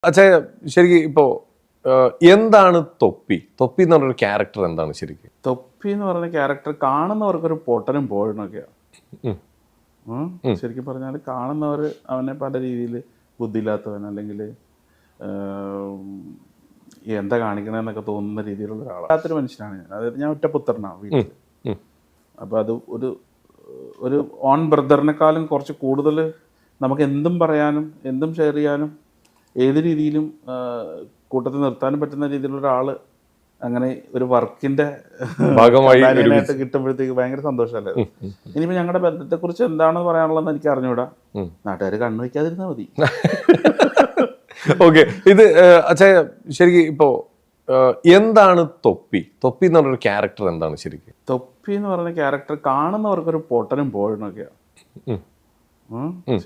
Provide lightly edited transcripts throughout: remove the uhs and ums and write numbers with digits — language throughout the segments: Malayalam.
അച്ഛാ ശരിക്കും ഇപ്പോ എന്താണ് തൊപ്പി തൊപ്പി എന്ന് പറഞ്ഞൊരു ക്യാരക്ടർ എന്താണ് ശരിക്കും? തൊപ്പി എന്ന് പറയുന്ന ക്യാരക്ടർ കാണുന്നവർക്കൊരു പൊട്ടനും പോഴനൊക്കെയാണ്. ശരിക്കും പറഞ്ഞാൽ കാണുന്നവർ അവനെ പല രീതിയിൽ ബുദ്ധിയില്ലാത്തവൻ അല്ലെങ്കിൽ എന്താ കാണിക്കണമെന്നൊക്കെ തോന്നുന്ന രീതിയിലുള്ള ഒരാളാണ്. അല്ലാത്തൊരു മനുഷ്യനാണ് ഞാൻ. അതായത് ഞാൻ ഒറ്റപുത്രനാണ് വീട്ടിൽ. അപ്പോൾ അത് ഒരു ഓൺ ബ്രദറിനെക്കാളും കുറച്ച് കൂടുതൽ നമുക്ക് എന്തും പറയാനും എന്തും ഷെയർ ചെയ്യാനും ഏത് രീതിയിലും കൂട്ടത്തിൽ നിർത്താനും പറ്റുന്ന രീതിയിലുള്ള ഒരാൾ അങ്ങനെ ഒരു വർക്കിന്റെ ഭാഗമായിട്ട് കിട്ടുമ്പോഴത്തേക്ക് ഭയങ്കര സന്തോഷമല്ലേ. ഇനിയിപ്പോൾ ഞങ്ങളുടെ ബന്ധത്തെക്കുറിച്ച് എന്താണെന്ന് പറയാനുള്ളതെന്ന് എനിക്ക് അറിഞ്ഞൂടാ. നാട്ടുകാർ കണ്ണു വയ്ക്കാതിരുന്നാൽ മതി. ഓക്കെ, ഇത് അച്ഛാ ശരിക്കും ഇപ്പോ എന്താണ് തൊപ്പി തൊപ്പി എന്ന് പറഞ്ഞൊരു ക്യാരക്ടർ എന്താണ് ശരിക്കും? തൊപ്പി എന്ന് പറയുന്ന ക്യാരക്ടർ കാണുന്നവർക്കൊരു പൊട്ടനും പോഴനൊക്കെയാണ്.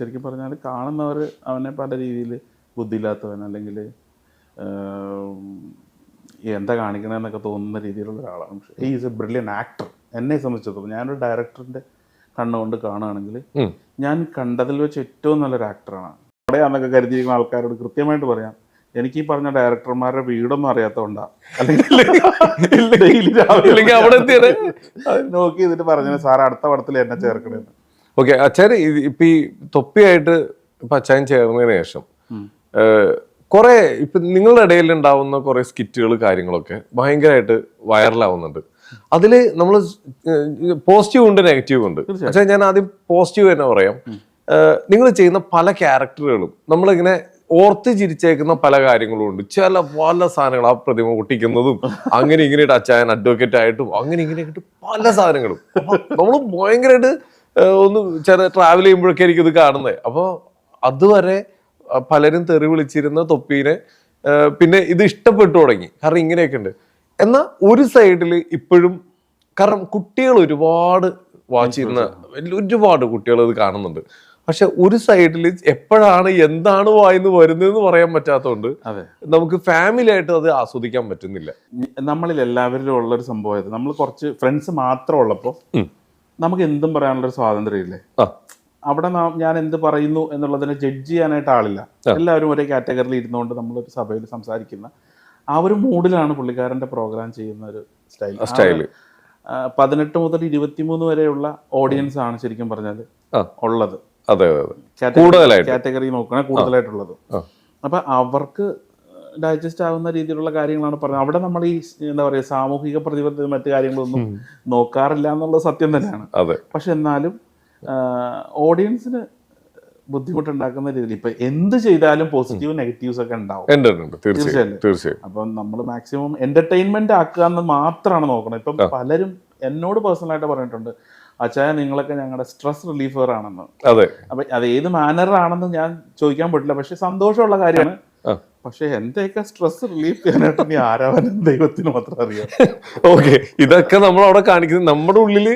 ശരിക്കും പറഞ്ഞാൽ കാണുന്നവർ അവനെ പല രീതിയിൽ ബുദ്ധിയില്ലാത്തവൻ അല്ലെങ്കിൽ എന്താ കാണിക്കണമെന്നൊക്കെ തോന്നുന്ന രീതിയിലുള്ള ഒരാളാണ്. He is A brilliant actor. എന്നെ സംബന്ധിച്ചിടത്തോളം ഞാനൊരു ഡയറക്ടറിൻ്റെ കണ്ണുകൊണ്ട് കാണുകയാണെങ്കിൽ ഞാൻ കണ്ടതിൽ വെച്ച് ഏറ്റവും നല്ലൊരു ആക്ടറാണ്. അവിടെയാണെന്നൊക്കെ കരുതിയിരിക്കുന്ന ആൾക്കാരോട് കൃത്യമായിട്ട് പറയാം, എനിക്ക് ഈ പറഞ്ഞ ഡയറക്ടർമാരുടെ വീടൊന്നും അറിയാത്തതുകൊണ്ടാണ്. അല്ലെങ്കിൽ നോക്കി ചെയ്തിട്ട് പറഞ്ഞു സാർ അടുത്ത പടത്തിൽ എന്നെ ചേർക്കണേന്ന്. ഓക്കെ അച്ഛൻ ഇപ്പൊ ഈ തൊപ്പിയായിട്ട് ഇപ്പൊ അച്ഛൻ ചേർന്നതിന് ശേഷം കുറെ ഇപ്പൊ നിങ്ങളുടെ ഇടയിൽ ഉണ്ടാവുന്ന കുറെ സ്കിറ്റുകൾ കാര്യങ്ങളൊക്കെ ഭയങ്കരമായിട്ട് വൈറലാവുന്നുണ്ട്. അതില് നമ്മൾ പോസിറ്റീവ് ഉണ്ട് നെഗറ്റീവ് ഉണ്ട്. പക്ഷേ ഞാൻ ആദ്യം പോസിറ്റീവ് തന്നെ പറയാം. നിങ്ങൾ ചെയ്യുന്ന പല ക്യാരക്ടറുകളും നമ്മളിങ്ങനെ ഓർത്ത് ചിരിച്ചേക്കുന്ന പല കാര്യങ്ങളും ഉണ്ട്. പല സാധനങ്ങൾ ആ പ്രതിമ പൊട്ടിക്കുന്നതും അങ്ങനെ ഇങ്ങനെയായിട്ട് അച്ചായൻ അഡ്വക്കേറ്റ് ആയിട്ടും അങ്ങനെ ഇങ്ങനെയായിട്ട് പല സാധനങ്ങളും നമ്മൾ ഭയങ്കരമായിട്ട് ഒന്ന് ട്രാവൽ ചെയ്യുമ്പോഴൊക്കെ ആയിരിക്കും ഇത് കാണുന്നത്. അപ്പോൾ അതുവരെ പലരും തെറി വിളിച്ചിരുന്ന തൊപ്പീനെ പിന്നെ ഇത് ഇഷ്ടപ്പെട്ടു തുടങ്ങി. കാരണം ഇങ്ങനെയൊക്കെ ഉണ്ട്. എന്നാൽ ഒരു സൈഡിൽ ഇപ്പോഴും കാരണം കുട്ടികൾ ഒരുപാട് വാച്ച് ചെയ്യുന്ന ഒരുപാട് കുട്ടികൾ ഇത് കാണുന്നുണ്ട്. പക്ഷെ ഒരു സൈഡിൽ എപ്പോഴാണ് എന്താണ് വായിന്ന് വരുന്നതെന്ന് പറയാൻ പറ്റാത്തതുകൊണ്ട് നമുക്ക് ഫാമിലി ആയിട്ട് അത് ആസ്വദിക്കാൻ പറ്റുന്നില്ല. നമ്മളിൽ എല്ലാവരിലും ഉള്ളൊരു സംഭവം, നമ്മൾ കുറച്ച് ഫ്രണ്ട്സ് മാത്രം ഉള്ളപ്പോൾ നമുക്ക് എന്തും പറയാനുള്ളൊരു സ്വാതന്ത്ര്യം ഇല്ലേ. അവിടെ ഞാൻ എന്ത് പറയുന്നു എന്നുള്ളതിനെ ജഡ്ജ് ചെയ്യാനായിട്ട് ആളില്ല. എല്ലാവരും ഒരേ കാറ്റഗറിയിൽ ഇരുന്നുകൊണ്ട് നമ്മളൊരു സഭയിൽ സംസാരിക്കുന്ന ആ ഒരു മൂഡിലാണ് പുള്ളിക്കാരൻ്റെ പ്രോഗ്രാം ചെയ്യുന്ന ഒരു സ്റ്റൈല്. 18 മുതൽ 23 വരെയുള്ള ഓഡിയൻസ് ആണ് ശരിക്കും പറഞ്ഞാൽ ഉള്ളത്. കാറ്റഗറി നോക്കണേ കൂടുതലായിട്ടുള്ളത്. അപ്പൊ അവർക്ക് ഡൈജസ്റ്റ് ആവുന്ന രീതിയിലുള്ള കാര്യങ്ങളാണ് പറഞ്ഞത്. അവിടെ നമ്മൾ ഈ എന്താ പറയുക സാമൂഹിക പ്രതിബദ്ധത മറ്റു കാര്യങ്ങളൊന്നും നോക്കാറില്ല എന്നുള്ളത് സത്യം തന്നെയാണ്. പക്ഷെ എന്നാലും ഓഡിയൻസിന് ബുദ്ധിമുട്ടുണ്ടാക്കുന്ന രീതിയിൽ ഇപ്പൊ എന്ത് ചെയ്താലും പോസിറ്റീവ് നെഗറ്റീവ്സ് ഒക്കെ ഉണ്ടാവും. തീർച്ചയായും. അപ്പം നമ്മൾ മാക്സിമം എന്റർടൈൻമെന്റ് ആക്കുക എന്ന് മാത്രമാണ് നോക്കണം. ഇപ്പം പലരും എന്നോട് പേഴ്സണലായിട്ട് പറഞ്ഞിട്ടുണ്ട്, അച്ചായ നിങ്ങളൊക്കെ ഞങ്ങളുടെ സ്ട്രെസ് റിലീഫർ ആണെന്ന്. അപ്പൊ അത് ഏത് മാനറാണെന്ന് ഞാൻ ചോദിക്കാൻ പറ്റില്ല. പക്ഷെ സന്തോഷമുള്ള കാര്യമാണ്. പക്ഷെ എന്റെയൊക്കെ സ്ട്രെസ് റിലീഫ് ചെയ്യാനായിട്ട് നീ ആരാവനും ദൈവത്തിന് മാത്രം അറിയാം. ഓക്കെ, ഇതൊക്കെ നമ്മൾ അവിടെ കാണിക്കുന്നത് നമ്മുടെ ഉള്ളില്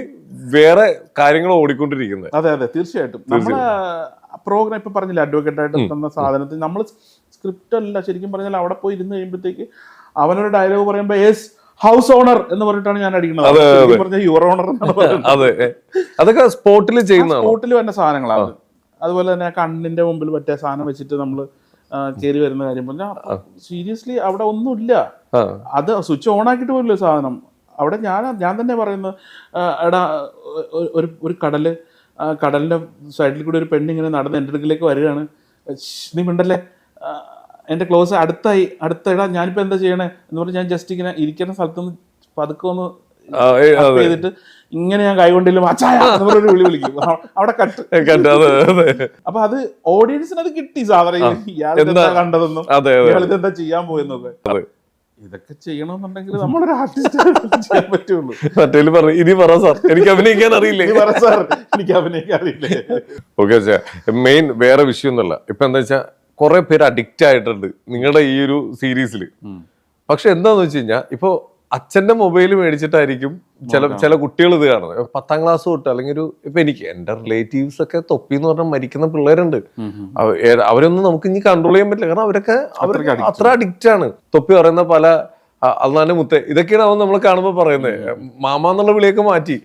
വേറെ കാര്യങ്ങൾ ഓടിക്കൊണ്ടിരിക്കുന്നത്. അതെ തീർച്ചയായിട്ടും. നമ്മളെ പ്രോഗ്രാം ഇപ്പൊ പറഞ്ഞില്ല അഡ്വക്കേറ്റ് ആയിട്ട് തന്ന സാധനത്തിൽ നമ്മൾ സ്ക്രിപ്റ്റ് അല്ല ശരിക്കും പറഞ്ഞാൽ അവിടെ പോയി ഇരുന്ന് കഴിയുമ്പോഴത്തേക്ക് അവനൊരു ഡയലോഗ് പറയുമ്പോ യെസ് ഹൗസ് ഓണർ എന്ന് പറഞ്ഞിട്ടാണ് ഞാൻ അടിക്കുന്നത്. യുവർ ഓണർ എന്നാണ് പറയുന്നത്. അതൊക്കെ സ്പോട്ടിൽ ചെയ്യുന്ന സ്പോട്ടിൽ വന്ന സാധനങ്ങളാണ്. അതുപോലെ തന്നെ കണ്ണിന്റെ മുമ്പിൽ പറ്റിയ സാധനം വെച്ചിട്ട് നമ്മൾ കയറി വരുന്ന കാര്യം പറഞ്ഞാൽ സീരിയസ്ലി അവിടെ ഒന്നുമില്ല. അത് സ്വിച്ച് ഓൺ ആക്കിയിട്ട് പോലില്ല സാധനം. അവിടെ ഞാൻ തന്നെ പറയുന്നത്, എടാ ഒരു കടലിന്റെ സൈഡിൽ കൂടി ഒരു പെണ്ണിങ്ങനെ നടന്ന് എൻ്റെ അടുക്കിലേക്ക് വരികയാണ്, നീ മിണ്ടല്ലേ, എൻ്റെ ക്ലോസ് അടുത്തടാ ഞാനിപ്പോൾ എന്താ ചെയ്യണേ എന്ന് പറഞ്ഞ് ഞാൻ ജസ്റ്റ് ഇങ്ങനെ ഇരിക്കുന്ന സ്ഥലത്തുനിന്ന് പതുക്കെ ഒന്ന് ചെയ്തിട്ട് ഇങ്ങനെ ഞാൻ കൈകൊണ്ടില്ല ഒരു വിളി വിളിക്കും. അവിടെ കട്ട്. അപ്പൊ അത് ഓഡിയൻസിന് അത് കിട്ടി സാധനം. ഇയാളെന്താ കണ്ടതെന്നും ഇയാളിതെന്താ ചെയ്യാൻ പോയെന്നൊക്കെ. ഇതൊക്കെ ചെയ്യണമെന്നുണ്ടെങ്കിൽ നമ്മളൊരു ആർട്ടിസ്റ്റ് ചെയ്യാൻ പറ്റുള്ളൂ. എനിക്ക് അഭിനയിക്കാൻ അറിയില്ലേ. എനിക്ക് അഭിനയിക്കാൻ അറിയില്ലേ. ഓക്കെ, മെയിൻ വേറെ വിഷയം ഒന്നുമല്ല. ഇപ്പൊ എന്താ വെച്ചാൽ കുറെ പേര് അഡിക്റ്റ് ആയിട്ടുണ്ട് നിങ്ങളുടെ ഈ ഒരു സീരീസിൽ. പക്ഷെ എന്താന്ന് വെച്ച് കഴിഞ്ഞാൽ ഇപ്പൊ അച്ഛന്റെ മൊബൈൽ മേടിച്ചിട്ടായിരിക്കും ചില കുട്ടികൾ ഇത് കാണുന്നത്. 10ാം ക്ലാസ് തൊട്ട് അല്ലെങ്കിൽ ഇപ്പൊ എനിക്ക് എന്റെ റിലേറ്റീവ്സ് ഒക്കെ തൊപ്പി എന്ന് പറഞ്ഞാൽ മരിക്കുന്ന പിള്ളേരുണ്ട്. അവരൊന്നും നമുക്ക് ഇനി കൺട്രോൾ ചെയ്യാൻ പറ്റില്ല. കാരണം അവരൊക്കെ അത്ര അഡിക്റ്റ് ആണ്. തൊപ്പി പറയുന്ന പല അള്ളാന്റെ മുത്തേ ഇതൊക്കെയാണ് അവൻ നമ്മൾ കാണുമ്പോ പറയുന്നത്. മാമ എന്നുള്ള വിളിയൊക്കെ മാറ്റി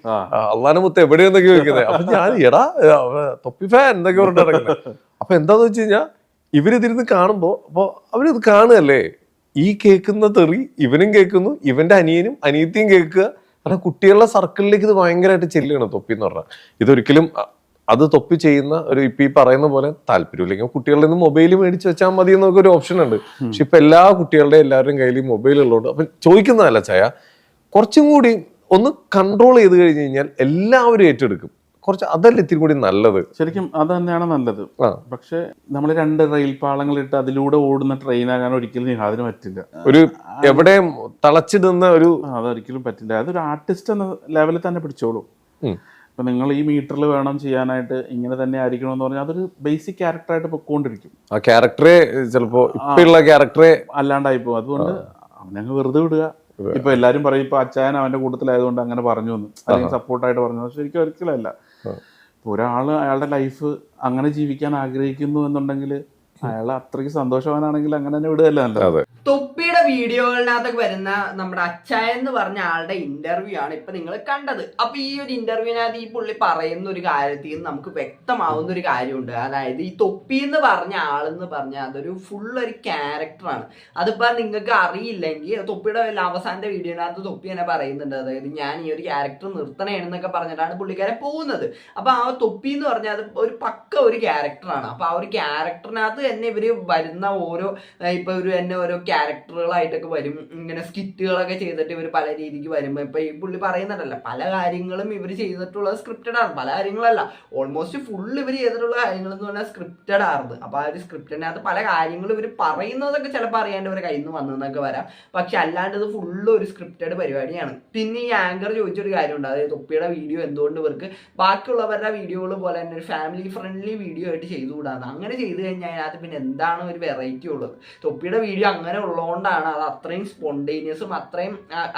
അള്ളാന്റെ മുത്തേ എവിടെയെന്നൊക്കെ ചോദിക്കുന്നത്. അപ്പൊ ഞാൻ എടാ തൊപ്പി ഫാൻ എന്തൊക്കെ പറഞ്ഞിട്ട് നടക്കുന്നത്. അപ്പൊ എന്താന്ന് വെച്ച് കഴിഞ്ഞാൽ ഇവരിതിരുന്ന് കാണുമ്പോ അപ്പൊ അവരിത് കാണുകയല്ലേ, ഈ കേൾക്കുന്ന തെറി ഇവനും കേൾക്കുന്നു, ഇവന്റെ അനിയനും അനിയത്തിയും കേൾക്കുക. കാരണം കുട്ടികളുടെ സർക്കിളിലേക്ക് ഇത് ഭയങ്കരമായിട്ട് ചെല്ലുകയാണ് തൊപ്പി എന്ന് പറഞ്ഞാൽ. ഇതൊരിക്കലും അത് തൊപ്പി ചെയ്യുന്ന ഒരു ഇപ്പൊ ഈ പറയുന്ന പോലെ താല്പര്യമില്ലെങ്കിൽ കുട്ടികളുടെ നിന്ന് മൊബൈൽ മേടിച്ച് വെച്ചാൽ മതി എന്നൊക്കെ ഒരു ഓപ്ഷൻ ഉണ്ട്. പക്ഷെ ഇപ്പൊ എല്ലാ കുട്ടികളുടെയും എല്ലാവരുടെയും കയ്യിൽ മൊബൈൽ ഉള്ളതുകൊണ്ട് അപ്പൊ ചോദിക്കുന്നതല്ല ചായ, കുറച്ചും കൂടി ഒന്ന് കൺട്രോൾ ചെയ്ത് കഴിഞ്ഞ് കഴിഞ്ഞാൽ എല്ലാവരും ഏറ്റെടുക്കും. കുറച്ച് അതല്ല ഇത്തിരി കൂടി നല്ലത്. ശരിക്കും അത് തന്നെയാണ് നല്ലത്. പക്ഷെ നമ്മൾ 2 റെയിൽ പാളങ്ങളിട്ട് അതിലൂടെ ഓടുന്ന ട്രെയിനാകാൻ ഒരിക്കലും നിഹാദിന് പറ്റില്ല. ഒരു എവിടെയും തളച്ചിടുന്ന ഒരു അതൊരിക്കലും പറ്റില്ല. അതൊരു ആർട്ടിസ്റ്റ് എന്ന ലെവലിൽ തന്നെ പിടിച്ചോളൂ. ഇപ്പൊ നിങ്ങൾ ഈ മീറ്ററിൽ വേണം ചെയ്യാനായിട്ട്, ഇങ്ങനെ തന്നെ ആയിരിക്കണം എന്ന് പറഞ്ഞാൽ അതൊരു ബേസിക് ക്യാരക്ടറായിട്ട് പൊക്കോണ്ടിരിക്കും. ആ ക്യാരക്ടറെ ചിലപ്പോ ഇപ്പുള്ള ക്യാരക്ടറെ അല്ലാണ്ടായി പോകും. അതുകൊണ്ട് അവനങ്ങ് വെറുതെ വിടുക. ഇപ്പൊ എല്ലാരും പറയും ഇപ്പൊ അച്ചായൻ അവന്റെ കൂട്ടത്തിലായതുകൊണ്ട് അങ്ങനെ പറഞ്ഞു എന്ന്, അല്ലെങ്കിൽ സപ്പോർട്ടായിട്ട് പറഞ്ഞു. ശരിക്കും ഒരിക്കലല്ല. ഒരാള് അയാളുടെ ലൈഫ് അങ്ങനെ ജീവിക്കാൻ ആഗ്രഹിക്കുന്നു എന്നുണ്ടെങ്കിൽ അയാൾ അത്രയ്ക്ക് സന്തോഷവാനാണെങ്കിൽ അങ്ങനെ തന്നെ വിടുകയല്ല നല്ലത്. തൊപ്പിയുടെ വീഡിയോകളിനകത്തൊക്കെ വരുന്ന നമ്മുടെ അച്ചായൻ എന്ന് പറഞ്ഞ ആളുടെ ഇന്റർവ്യൂ ആണ് ഇപ്പൊ നിങ്ങൾ കണ്ടത്. അപ്പൊ ഈ ഒരു ഇന്റർവ്യൂവിനകത്ത് ഈ പുള്ളി പറയുന്ന ഒരു കാര്യത്തിൽ നിന്ന് നമുക്ക് വ്യക്തമാവുന്ന ഒരു കാര്യമുണ്ട്. അതായത് ഈ തൊപ്പി എന്ന് പറഞ്ഞ ആളെന്ന് പറഞ്ഞാൽ അതൊരു ഫുൾ ഒരു ക്യാരക്ടറാണ്. അതിപ്പോ നിങ്ങൾക്ക് അറിയില്ലെങ്കിൽ തൊപ്പിയുടെ അവസാനത്തെ വീഡിയോനകത്ത് തൊപ്പി തന്നെ പറയുന്നുണ്ട്. അതായത് ഞാൻ ഈ ഒരു ക്യാരക്ടർ നിർത്തണേന്നൊക്കെ പറഞ്ഞിട്ടാണ് പുള്ളിക്കാരൻ പോകുന്നത്. അപ്പൊ ആ തൊപ്പി എന്ന് പറഞ്ഞാൽ അത് ഒരു പക്ക ഒരു ക്യാരക്ടറാണ്. അപ്പൊ ആ ഒരു ക്യാരക്ടറിനകത്ത് തന്നെ ഇവര് വരുന്ന ഓരോ ഇപ്പൊ ഒരു തന്നെ ഓരോ ക്യാരക്ടറുകളായിട്ടൊക്കെ വരും. ഇങ്ങനെ സ്കിറ്റുകളൊക്കെ ചെയ്തിട്ട് ഇവർ പല രീതിക്ക് വരുമ്പോ ഇപ്പൊ ഈ പുള്ളി പറയുന്നുണ്ടല്ലോ, പല കാര്യങ്ങളും ഇവർ ചെയ്തിട്ടുള്ളത് സ്ക്രിപ്റ്റഡ് ആണ്. പല കാര്യങ്ങളല്ല, ഓൾമോസ്റ്റ് ഫുൾ ഇവർ ചെയ്തിട്ടുള്ള കാര്യങ്ങൾ എന്ന് പറഞ്ഞാൽ സ്ക്രിപ്റ്റഡ് ആണ്. അപ്പൊ ആ ഒരു സ്ക്രിപ്റ്റിനകത്ത് പല കാര്യങ്ങളും ഇവർ പറയുന്നതൊക്കെ ചിലപ്പോൾ അറിയാണ്ട് ഇവരെ കയ്യിൽ നിന്ന് വന്നതെന്നൊക്കെ വരാം. പക്ഷെ അല്ലാണ്ട് ഇത് ഫുള്ള് ഒരു സ്ക്രിപ്റ്റഡ് പരിപാടിയാണ്. പിന്നെ ഈ ആങ്കർ ചോദിച്ചൊരു കാര്യമുണ്ട്, അതായത് തൊപ്പിയുടെ വീഡിയോ എന്തുകൊണ്ട് ഇവർക്ക് ബാക്കിയുള്ളവരുടെ വീഡിയോകൾ പോലെ തന്നെ ഒരു ഫാമിലി ഫ്രണ്ട്ലി വീഡിയോ ആയിട്ട് ചെയ്തുകൂടാന്ന്. അങ്ങനെ ചെയ്തു കഴിഞ്ഞാൽ അതിനകത്ത് പിന്നെ എന്താണ് ഒരു വെറൈറ്റി ഉള്ളത്? തൊപ്പിയുടെ വീഡിയോ അങ്ങനെ ഉള്ളതുകൊണ്ടാണ് അത് അത്രയും സ്പോണ്ടേനിയസും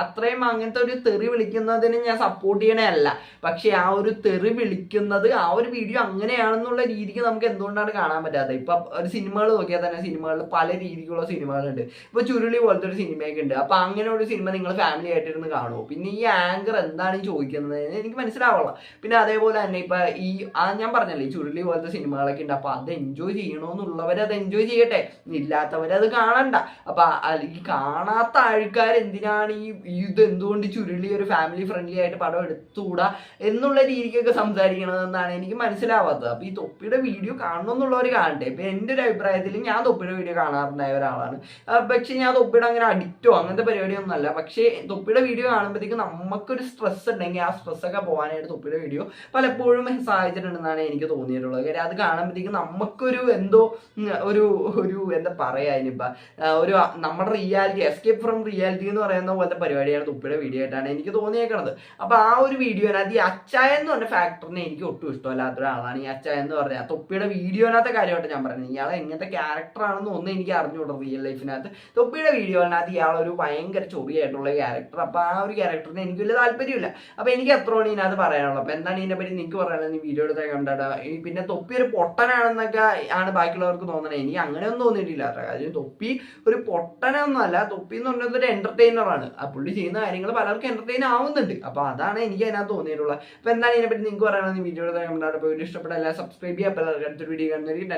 അത്രയും അങ്ങനത്തെ ഒരു തെറി വിളിക്കുന്നതിന് ഞാൻ സപ്പോർട്ട് ചെയ്യണേ അല്ല. പക്ഷെ ആ ഒരു തെറി വിളിക്കുന്നത് ആ ഒരു വീഡിയോ അങ്ങനെയാണെന്നുള്ള രീതിക്ക് നമുക്ക് എന്തുകൊണ്ടാണ് കാണാൻ പറ്റാത്തത്? ഇപ്പൊ ഒരു സിനിമകൾ നോക്കിയാൽ തന്നെ സിനിമകളിൽ പല രീതിക്കുള്ള സിനിമകളുണ്ട്. ഇപ്പൊ ചുരുളി പോലത്തെ ഒരു സിനിമയൊക്കെ ഉണ്ട്. അപ്പൊ അങ്ങനെ ഒരു സിനിമ നിങ്ങൾ ഫാമിലി ആയിട്ടിരുന്ന് കാണുമോ? പിന്നെ ഈ ആങ്കർ എന്താണ് ഈ ചോദിക്കുന്നത് എനിക്ക് മനസ്സിലാവുള്ള. പിന്നെ അതേപോലെ തന്നെ ഇപ്പൊ ഈ ഞാൻ പറഞ്ഞല്ലേ, ഈ ചുരുളി പോലത്തെ സിനിമകളൊക്കെ ഉണ്ട്. അപ്പൊ അത് എൻജോയ് ചെയ്യണമെന്നുള്ളവർ അത് എൻജോയ് ചെയ്യട്ടെ, ഇല്ലാത്തവരത് കാണണ്ട. അപ്പൊ ഈ കാണാത്ത ആൾക്കാർ എന്തിനാണ് ഇത് എന്തുകൊണ്ട് ചുരുളി ഒരു ഫാമിലി ഫ്രണ്ട്ലി ആയിട്ട് പടം എടുത്തുകൂടാ എന്നുള്ള രീതിക്കൊക്കെ സംസാരിക്കണതെന്നാണ് എനിക്ക് മനസ്സിലാവാത്തത്. അപ്പൊ ഈ തൊപ്പിയുടെ വീഡിയോ കാണണം എന്നുള്ളവർ കാണട്ടെ. ഇപ്പൊ എൻ്റെ ഒരു അഭിപ്രായത്തിൽ ഞാൻ തൊപ്പിയുടെ വീഡിയോ കാണാറുണ്ടായ ഒരാളാണ്. പക്ഷെ ഞാൻ തൊപ്പിയുടെ അങ്ങനെ അഡിക്റ്റോ അങ്ങനത്തെ പരിപാടിയൊന്നും അല്ല. പക്ഷേ തൊപ്പിയുടെ വീഡിയോ കാണുമ്പോഴത്തേക്ക് നമുക്കൊരു സ്ട്രെസ് ഉണ്ടെങ്കിൽ ആ സ്ട്രെസ്സൊക്കെ പോകാനായിട്ട് തൊപ്പിയുടെ വീഡിയോ പലപ്പോഴും സഹായിച്ചിട്ടുണ്ടെന്നാണ് എനിക്ക് തോന്നിയിട്ടുള്ളത്. കാര്യം അത് കാണുമ്പോഴത്തേക്ക് നമുക്കൊരു എന്തോ ഒരു എന്താ പറയാ, അതിനിപ്പോ ഒരു നമ്മുടെ റിയാലിറ്റി, എസ്കേപ്പ് ഫ്രം റിയാലിറ്റി എന്ന് പറയുന്ന പോലത്തെ പരിപാടിയാണ് തൊപ്പിയുടെ വീഡിയോ ആയിട്ടാണ് എനിക്ക് തോന്നിയേക്കണത്. അപ്പൊ ആ ഒരു വീഡിയോനകത്ത് ഈ അച്ചായ എന്ന് പറഞ്ഞ ഫാക്ടറിനെ എനിക്ക് ഒട്ടും ഇഷ്ടമല്ലാത്ത ഒരാളാണ് ഈ അച്ചായ എന്ന് പറഞ്ഞാൽ. തൊപ്പിയുടെ വീഡിയോനകത്തെ കാര്യമായിട്ട് ഞാൻ പറയുന്നത്, ഇയാൾ എങ്ങനത്തെ ക്യാരക്ടറാണെന്ന് ഒന്നും എനിക്ക് അറിഞ്ഞുകൂടും റിയൽ ലൈഫിനകത്ത്. തൊപ്പിയുടെ വീഡിയോനകത്ത് ഇയാളൊരു ഭയങ്കര ചൊറിയായിട്ടുള്ള ക്യാരക്ടർ. അപ്പൊ ആ ഒരു ക്യാരക്ടറിന് എനിക്ക് വലിയ താല്പര്യമില്ല. അപ്പൊ എനിക്ക് എത്രയാണ് ഇതിനകത്ത് പറയാനുള്ളത്? അപ്പൊ എന്താണ് ഇതിനെ പറ്റി നിങ്ങൾക്ക് പറയാനുള്ളത്? ഈ വീഡിയോ എടുത്താൽ കണ്ടാ പിന്നെ തൊപ്പി ഒരു പൊട്ടനാണെന്നൊക്കെ ആണ് ബാക്കിയുള്ളവർക്ക് തോന്നണേ. എനിക്ക് അങ്ങനെയൊന്നും തോന്നിയിട്ടില്ല. കാര്യം തൊപ്പി ഒരു പൊട്ടനൊന്നും അല്ല. തൊപ്പി എന്ന് പറഞ്ഞത് ഒരു എന്റർടൈനറാണ്. ആ പുള്ളി ചെയ്യുന്ന കാര്യങ്ങൾ പലർക്കും എന്റർടൈൻ ആവുന്നുണ്ട്. അപ്പൊ അതാണ് എനിക്ക് അതിനകത്ത് തോന്നിയിട്ടുള്ളത്. അപ്പൊ എന്താണ് ഇതിനെപ്പറ്റി നിങ്ങൾക്ക് പറയാനുള്ളത്? വീഡിയോ എടുത്താൽ കണ്ടാൽ ഇഷ്ടപ്പെട്ട എല്ലാം സബ്സ്ക്രൈബ് ചെയ്യാൻ. അടുത്തൊരു വീഡിയോ കാണുന്നവർക്ക്